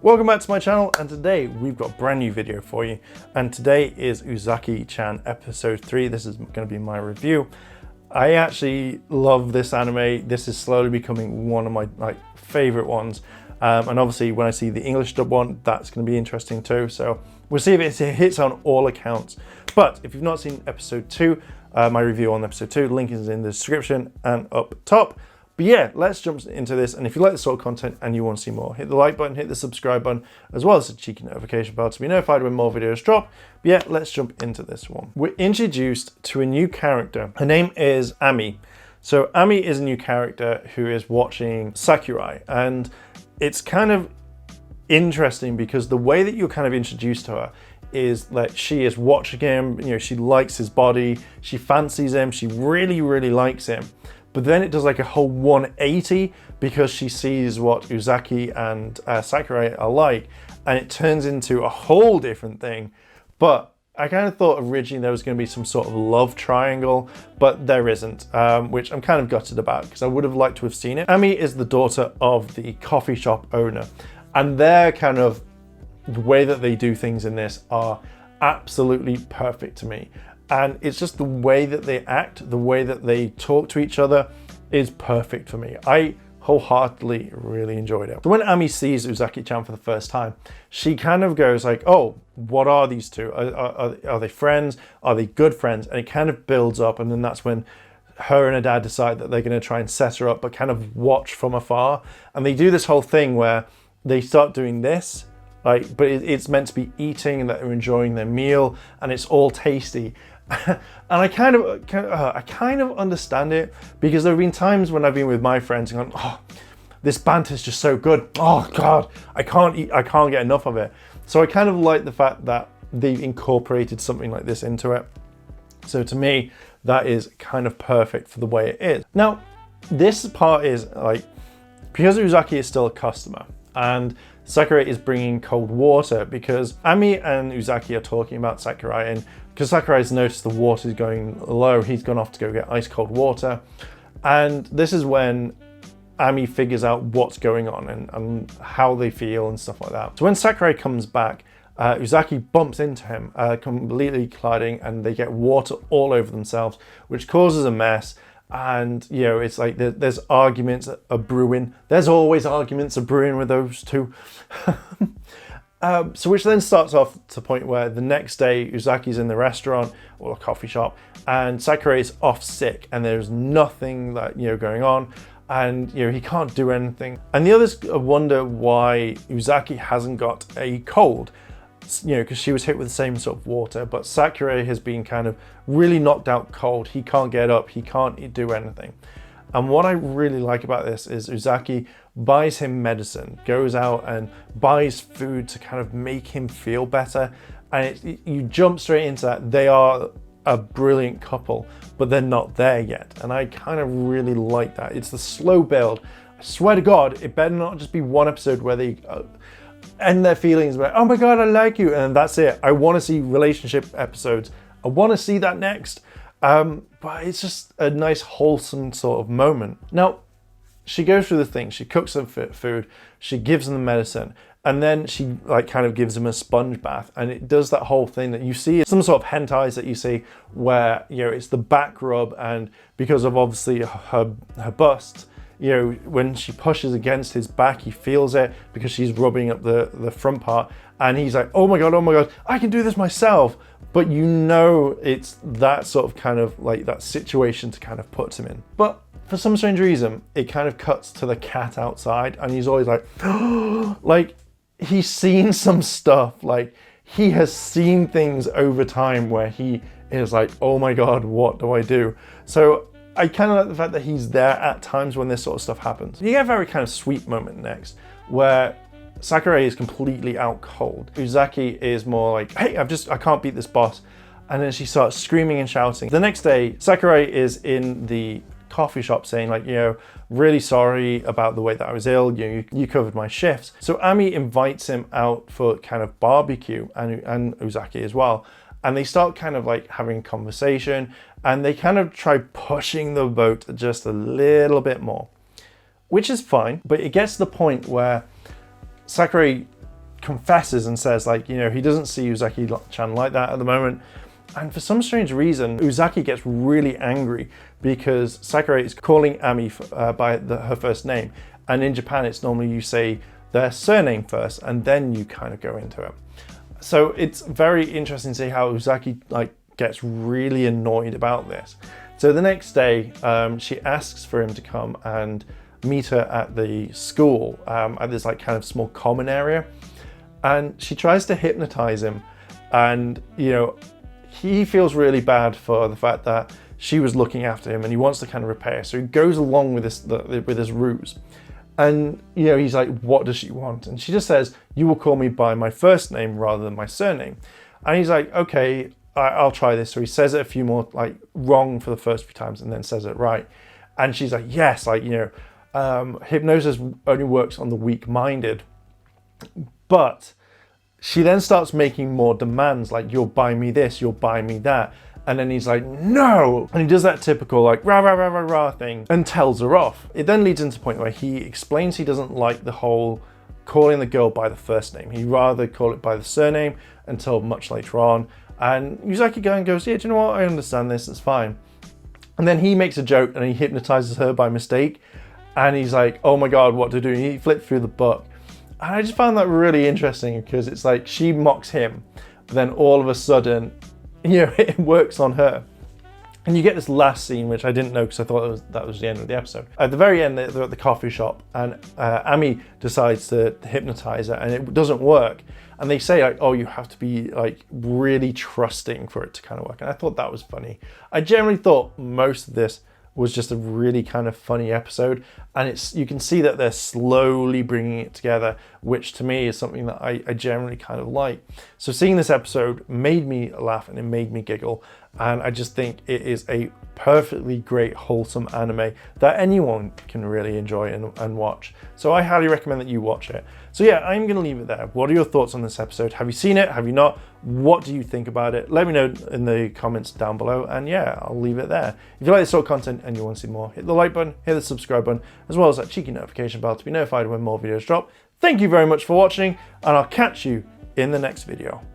Welcome back to my channel, and today we've got a brand new video for you. And today is Uzaki Chan episode 3. This is going to be my review. I actually love this anime. This is slowly becoming one of my favorite ones. And obviously when I see the English dub one, that's going to be interesting too. So we'll see if it hits on all accounts. But if you've not seen episode 2, my review on episode 2, link is in the description and up top. But yeah, let's jump into this. And if you like this sort of content and you want to see more, hit the like button, hit the subscribe button, as well as the cheeky notification bell to be notified when more videos drop. But yeah, let's jump into this one. We're introduced to a new character. Her name is Ami. So Ami is a new character who is watching Sakurai. And it's kind of interesting because the way that you're kind of introduced to her is that she is watching him, you know, she likes his body, she fancies him, she really, really likes him. But then it does like a whole 180 because she sees what Uzaki and Sakurai are like, and it turns into a whole different thing. But I kind of thought originally there was going to be some sort of love triangle, but there isn't, which I'm kind of gutted about because I would have liked to have seen it. Ami is the daughter of the coffee shop owner, and their kind of the way that they do things in this are absolutely perfect to me. And it's just the way that they act, the way that they talk to each other is perfect for me. I wholeheartedly really enjoyed it. So when Ami sees Uzaki Chan for the first time, she kind of goes like, oh, what are these two? Are they friends? Are they good friends? And it kind of builds up, and then that's when her and her dad decide that they're going to try and set her up, but kind of watch from afar. And they do this whole thing where they start doing this, like, but it's meant to be eating and that they're enjoying their meal and it's all tasty. And I kind of understand it because there have been times when I've been with my friends and gone, oh, this banter is just so good. Oh God, I can't get enough of it. So I kind of like the fact that they've incorporated something like this into it. So to me, that is kind of perfect for the way it is. Now, this part is like, because Uzaki is still a customer and Sakurai is bringing cold water because Ami and Uzaki are talking about Sakurai, and because Sakurai's noticed the water is going low, he's gone off to go get ice cold water. And this is when Ami figures out what's going on and how they feel and stuff like that. So when Sakurai comes back, Uzaki bumps into him, completely colliding, and they get water all over themselves, which causes a mess. And, you know, it's like there's arguments that are brewing. There's always arguments are brewing with those two. So which then starts off to the point where the next day Uzaki's in the restaurant or a coffee shop and Sakurai is off sick and there's nothing that, you know, going on, and, you know, he can't do anything. And the others wonder why Uzaki hasn't got a cold, you know, because she was hit with the same sort of water, but Sakurai has been kind of really knocked out cold. He can't get up, he can't do anything. And what I really like about this is Uzaki buys him medicine, goes out and buys food to kind of make him feel better. And you jump straight into that. They are a brilliant couple, but they're not there yet. And I kind of really like that. It's the slow build. I swear to God, it better not just be one episode where they end their feelings by, oh my God, I like you, and that's it. I want to see relationship episodes. I want to see that next. But it's just a nice wholesome sort of moment. Now, she goes through the thing. She cooks them food. She gives them the medicine. And then she like kind of gives him a sponge bath. And it does that whole thing that you see, some sort of hentais that you see where, you know, it's the back rub. And because of obviously her bust, you know, when she pushes against his back, he feels it because she's rubbing up the front part. And he's like, oh my God, I can do this myself. But you know, it's that sort of kind of like that situation to kind of put him in. But for some strange reason, it kind of cuts to the cat outside and he's always like, like he's seen some stuff. Like he has seen things over time where he is like, oh my God, what do I do? So I kind of like the fact that he's there at times when this sort of stuff happens. You get a very kind of sweet moment next where Sakurai is completely out cold. Uzaki is more like, hey, I can't beat this boss. And then she starts screaming and shouting. The next day, Sakurai is in the coffee shop saying like, you know, really sorry about the way that I was ill. You covered my shifts. So Ami invites him out for kind of barbecue and Uzaki as well. And they start kind of like having a conversation and they kind of try pushing the boat just a little bit more, which is fine. But it gets to the point where Sakurai confesses and says, like, you know, he doesn't see Uzaki-chan like that at the moment. And for some strange reason, Uzaki gets really angry because Sakura is calling Ami by her first name. And in Japan, it's normally you say their surname first and then you kind of go into it. So it's very interesting to see how Uzaki like gets really annoyed about this. So the next day, she asks for him to come and meet her at the school, at this like kind of small common area. And she tries to hypnotize him. And, you know, he feels really bad for the fact that she was looking after him and he wants to kind of repair. So he goes along with this ruse. And, you know, he's like, what does she want? And she just says, you will call me by my first name rather than my surname. And he's like, okay, I'll try this. So he says it a few more, like, wrong for the first few times and then says it right. And she's like, yes, like, you know, hypnosis only works on the weak-minded. But she then starts making more demands, like, you'll buy me this, you'll buy me that. And then he's like, no! And he does that typical like rah, rah, rah, rah, rah thing and tells her off. It then leads into a point where he explains he doesn't like the whole calling the girl by the first name. He'd rather call it by the surname until much later on. And Uzaki goes, yeah, do you know what? I understand this, it's fine. And then he makes a joke and he hypnotizes her by mistake. And he's like, oh my God, what to do? And he flipped through the book. And I just found that really interesting because it's like she mocks him, but then all of a sudden, you know, it works on her. And you get this last scene, which I didn't know because I thought that was the end of the episode. At the very end, they're at the coffee shop and Ami decides to hypnotize her and it doesn't work. And they say like, oh, you have to be like really trusting for it to kind of work. And I thought that was funny. I generally thought most of this was just a really kind of funny episode, and you can see that they're slowly bringing it together, which to me is something that I generally kind of like. So seeing this episode made me laugh and it made me giggle, and I just think it is a perfectly great wholesome anime that anyone can really enjoy and watch. So I highly recommend that you watch it. So yeah, I'm going to leave it there. What are your thoughts on this episode? Have you seen it? Have you not? What do you think about it? Let me know in the comments down below, and yeah, I'll leave it there. If you like this sort of content and you want to see more, hit the like button, hit the subscribe button, as well as that cheeky notification bell to be notified when more videos drop. Thank you very much for watching, and I'll catch you in the next video.